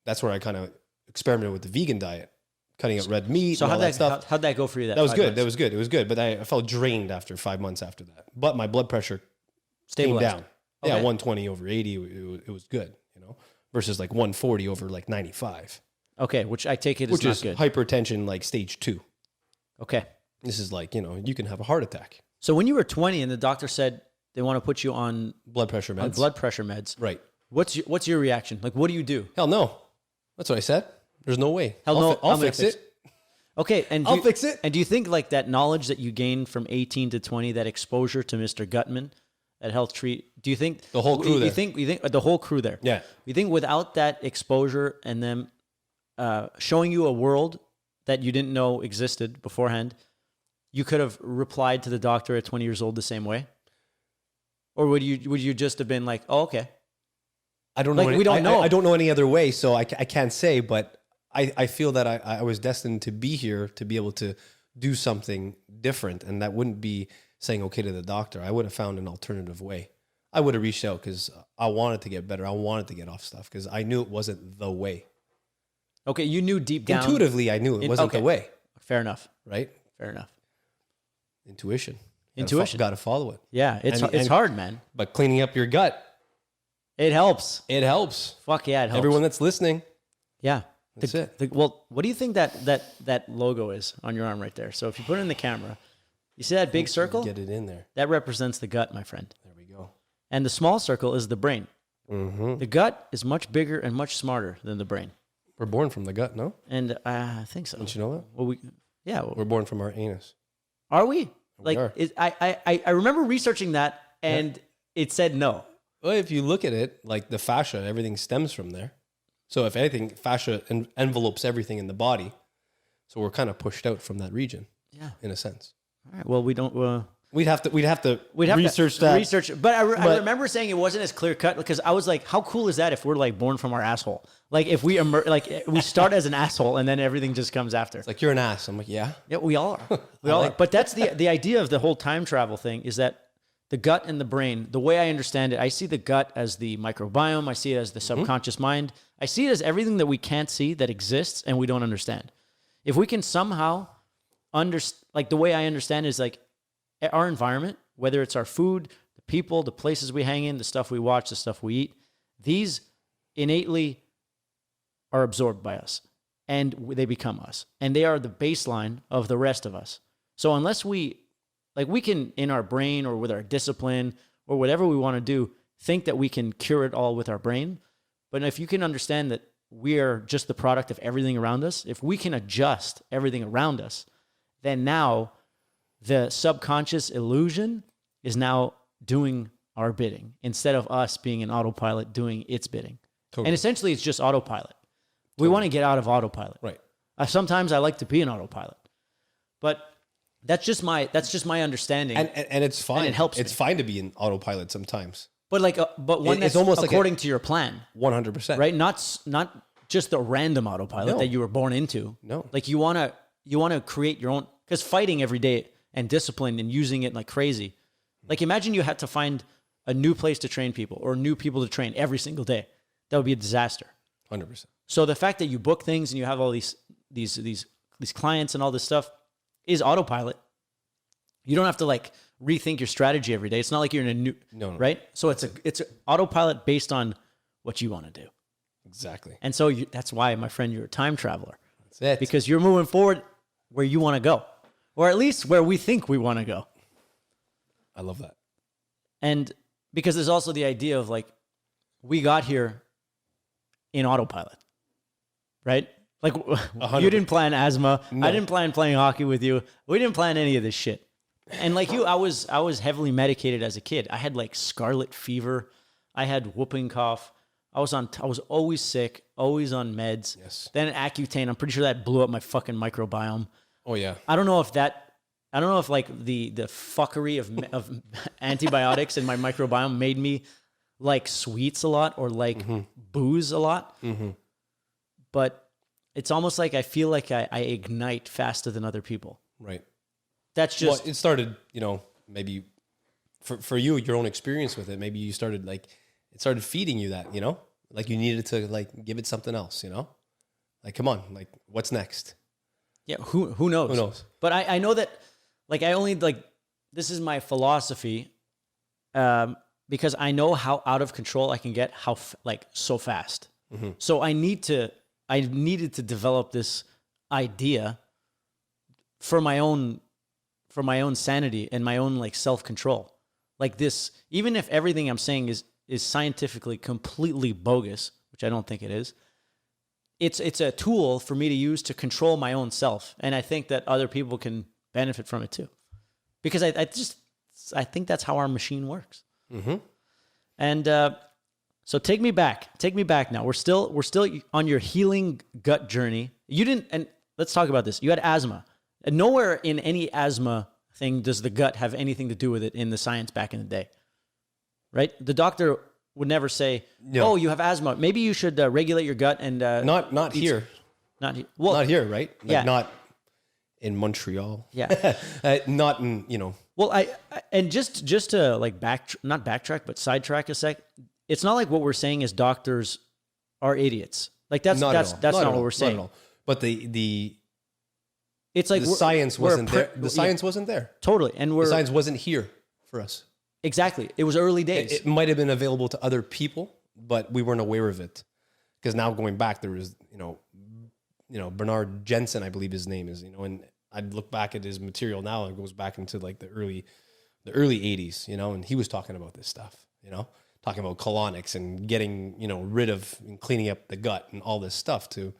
that's where I kind of experimented with the vegan diet, cutting out red meat. So and all that stuff. how'd that go for you? That was good. That was good. It was good. But I felt drained after 5 months after that. But my blood pressure came down. Okay. Yeah, 120 over 80. It was good, you know, versus like 140 over like 95. Okay, which I take it is not good. Hypertension like stage 2. Okay. This is like, you know, you can have a heart attack. So when you were 20 and the doctor said they want to put you on blood pressure meds. Right. What's your reaction? Like, what do you do? Hell no. That's what I said. There's no way. I'll fix it. Okay, and I'll fix it. And do you think like that knowledge that you gained from 18 to 20, that exposure to Mr. Gutman at Health Treat, do you think the whole crew there? You think the whole crew there? Yeah. You think without that exposure and them showing you a world that you didn't know existed beforehand, you could have replied to the doctor at 20 years old the same way? Or would you just have been like, oh, okay? I don't know. Like, we don't know. I don't know any other way, so I can't say, but I feel that I was destined to be here to be able to do something different, and that wouldn't be saying okay to the doctor. I would have found an alternative way. I would have reached out because I wanted to get better. I wanted to get off stuff because I knew it wasn't the way. Okay, you knew deep down. Intuitively, I knew it wasn't the way. Fair enough. Right? Fair enough. Intuition. Got to follow it. Yeah, it's hard, man. But cleaning up your gut. It helps. It helps. Fuck yeah, it helps. Everyone that's listening. Yeah. That's it. Well, what do you think that logo is on your arm right there? So if you put it in the camera, you see that big circle? Get it in there. That represents the gut, my friend. There we go. And the small circle is the brain. Mm-hmm. The gut is much bigger and much smarter than the brain. We're born from the gut, no? And I think so. Don't you know that? Well, we're born from our anus. Are we? Like, we are. I remember researching that, and it said no. Well, if you look at it, like the fascia, everything stems from there. So if anything, fascia envelopes everything in the body. So we're kind of pushed out from that region. Yeah, in a sense. All right. Well, we don't. We'd have to research that. Research, but I remember saying it wasn't as clear cut because I was like, how cool is that if we're like born from our asshole? Like if we we start as an asshole and then everything just comes after. It's like you're an ass. I'm like, yeah. Yeah, we all are. We all are. But that's the idea of the whole time travel thing is that the gut and the brain, the way I understand it, I see the gut as the microbiome. I see it as the subconscious mind. I see it as everything that we can't see that exists and we don't understand. If we can somehow like the way I understand is like our environment, whether it's our food, the people, the places we hang in, the stuff we watch, the stuff we eat, these innately are absorbed by us and they become us. And they are the baseline of the rest of us. So unless we can, in our brain or with our discipline or whatever we want to do, think that we can cure it all with our brain. But if you can understand that we are just the product of everything around us, if we can adjust everything around us, then now the subconscious illusion is now doing our bidding instead of us being an autopilot doing its bidding. Totally. And essentially it's just autopilot. We want to get out of autopilot. Right. Sometimes I like to be an autopilot, but that's just my understanding. And it's fine. And it helps. It's fine to be in autopilot sometimes. But one that's almost according to your plan. 100%. Right? Not just the random autopilot that you were born into. No. Like you want to create your own, because fighting every day and discipline and using it like crazy. Like imagine you had to find a new place to train people or new people to train every single day. That would be a disaster. 100%. So the fact that you book things and you have all these clients and all this stuff is autopilot. You don't have to like rethink your strategy every day. It's not like you're in a new, right? So it's a autopilot based on what you want to do. Exactly. And so that's why, my friend, you're a time traveler. That's it. Because you're moving forward where you want to go, or at least where we think we want to go. I love that. And because there's also the idea of like, we got here in autopilot, right? Like 100%. You didn't plan asthma. No. I didn't plan playing hockey with you. We didn't plan any of this shit. And like you, I was heavily medicated as a kid. I had like scarlet fever. I had whooping cough. I was always sick, always on meds. Yes. Then Accutane, I'm pretty sure that blew up my fucking microbiome. Oh yeah. I don't know if like the fuckery of antibiotics in my microbiome made me like sweets a lot or like booze a lot. Mm-hmm. But it's almost like I feel like I ignite faster than other people. Right. That's just... Well, it started, maybe for you, your own experience with it, maybe you started it started feeding you that, Like you needed to like give it something else, Like, come on, like what's next? Yeah. Who knows? Who knows? But I know that like I only like this is my philosophy because I know how out of control I can get so fast. Mm-hmm. So I needed to develop this idea for my own sanity and my own like self-control. Like this, even if everything I'm saying is scientifically completely bogus, which I don't think it is, it's a tool for me to use to control my own self. And I think that other people can benefit from it too. Because I think that's how our machine works. Mm-hmm. And so take me back now. We're still on your healing gut journey. And let's talk about this. You had asthma. And nowhere in any asthma thing does the gut have anything to do with it in the science back in the day. Right? The doctor would never say, "Oh, you have asthma. Maybe you should regulate your gut and not here. Not here. Well, not here, right? Like yeah. Not in Montreal. Yeah. Not in, Well, I and just to like not backtrack, but sidetrack a sec. It's not like what we're saying is doctors are idiots. Like that's not what we're saying. Not at all. But it's like the science wasn't there. The science wasn't there. Totally. And the science wasn't here for us. Exactly. It was early days. It might have been available to other people, but we weren't aware of it. Because now going back, there was, Bernard Jensen, I believe his name is, and I'd look back at his material now. It goes back into like the early 80s, and he was talking about this stuff, talking about colonics and getting, rid of and cleaning up the gut and all this stuff to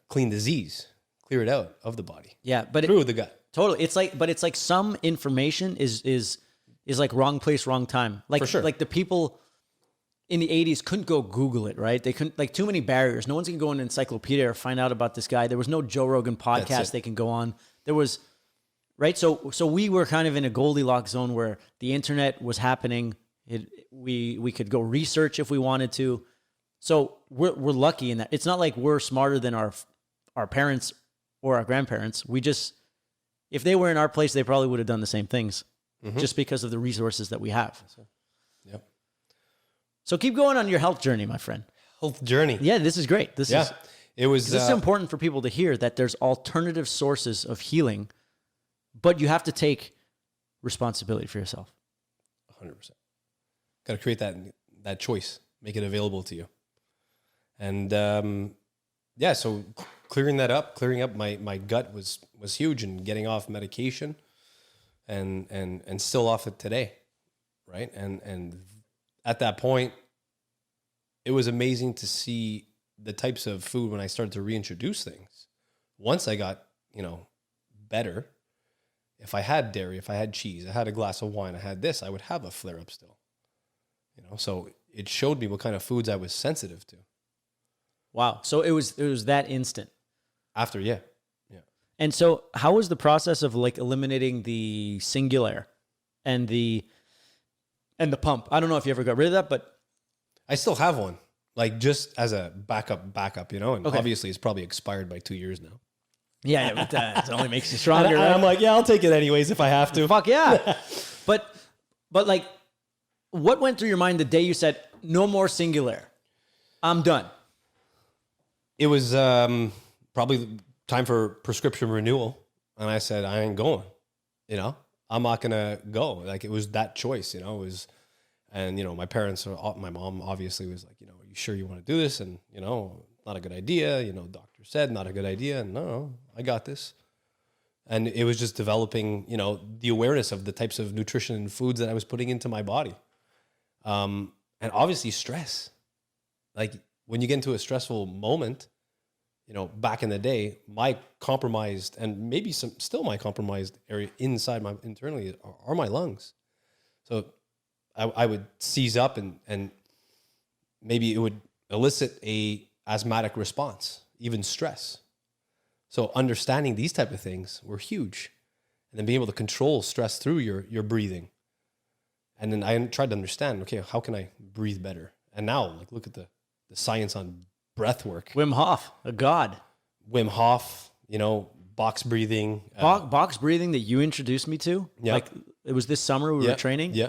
clean disease, clear it out of the body. Yeah, but through the gut. Totally. It's like some information is like wrong place, wrong time. Like, for sure. Like the people in the 80s couldn't go Google it, right? They couldn't, like, too many barriers. No one's going to go in an encyclopedia or find out about this guy. There was no Joe Rogan podcast they can go on. There was, right? So we were kind of in a Goldilocks zone where the internet was happening. We could go research if we wanted to. So we're lucky in that. It's not like we're smarter than our parents or our grandparents. We just, if they were in our place, they probably would have done the same things. Mm-hmm. Just because of the resources that we have. Yep. So keep going on your health journey, my friend. Health journey. Yeah, this is great. This is important for people to hear that there's alternative sources of healing, but you have to take responsibility for yourself. 100%. Got to create that choice, make it available to you. And so clearing up my gut was huge, and getting off medication. And still off it today, right? And at that point, it was amazing to see the types of food when I started to reintroduce things. Once I got, better, if I had dairy, if I had cheese, I had a glass of wine, I had this, I would have a flare up still. So it showed me what kind of foods I was sensitive to. Wow. So it was that instant. After, yeah. And so how was the process of like eliminating the singular and the pump? I don't know if you ever got rid of that, but I still have one, like just as a backup, and obviously it's probably expired by 2 years now. Yeah, but it only makes you stronger. And I'm like, yeah, I'll take it anyways if I have to. Fuck yeah. But like, what went through your mind the day you said, no more singular, I'm done? It was probably time for prescription renewal. And I said, I ain't going, I'm not going to go. Like, it was that choice, it was, and, my parents, my mom obviously was like, are you sure you want to do this? And, not a good idea. Doctor said not a good idea. And no, I got this. And it was just developing, the awareness of the types of nutrition and foods that I was putting into my body. And obviously stress. Like, when you get into a stressful moment, back in the day, my compromised, and maybe still my compromised area inside internally are my lungs. So I would seize up and maybe it would elicit a asthmatic response, even stress. So understanding these type of things were huge. And then being able to control stress through your breathing. And then I tried to understand, okay, how can I breathe better? And now, like, look at the science on breath work. Wim Hof, a god. Wim Hof, box breathing. Box breathing that you introduced me to. Yeah. Like, it was this summer we were training. Yeah.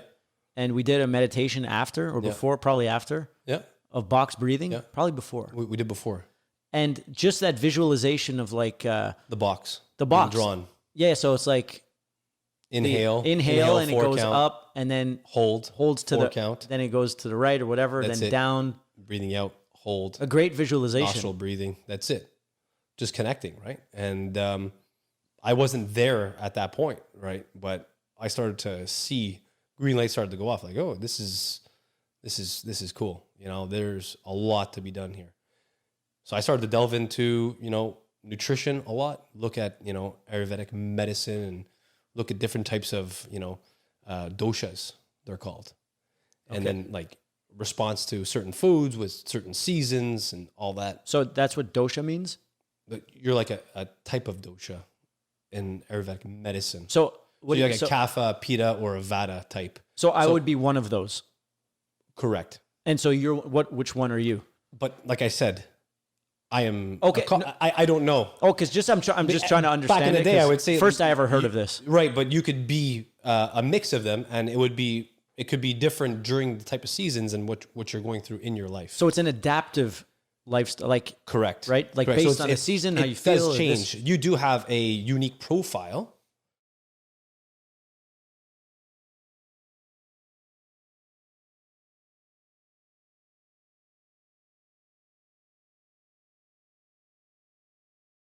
And we did a meditation after or before, probably after. Yeah. of box breathing? Yeah. Probably before. We did before. And just that visualization of like The box. the box being drawn. Yeah, so it's like Inhale, inhale and it goes count, up and then holds to four the count. then it goes to the right or whatever, That's then it. down. Breathing out, hold. A great visualization. Nostril breathing. That's it. Just connecting, right? And I wasn't there at that point, right? But I started to see green lights started to go off. Like, oh, this is cool. You know, there's a lot to be done here. So I started to delve into, you know, nutrition a lot. Look at, you know, Ayurvedic medicine and look at different types of, you know, doshas, they're called. And then like response to certain foods with certain seasons and all that. So that's what dosha means? But you're like a type of dosha in Ayurvedic medicine. So What you're like a kapha, pitta, or a vata type. So I would be one of those. Correct. And so you're which one are you? But like I said, I am okay. I don't know. Oh, because I'm just trying to understand. Back in the day, I would say first I ever heard of this. Right, but you could be a mix of them, and it could be different during the type of seasons and what you're going through in your life. So it's an adaptive lifestyle, like correct, right? Like correct. based on the season, how you feel. It does change. You do have a unique profile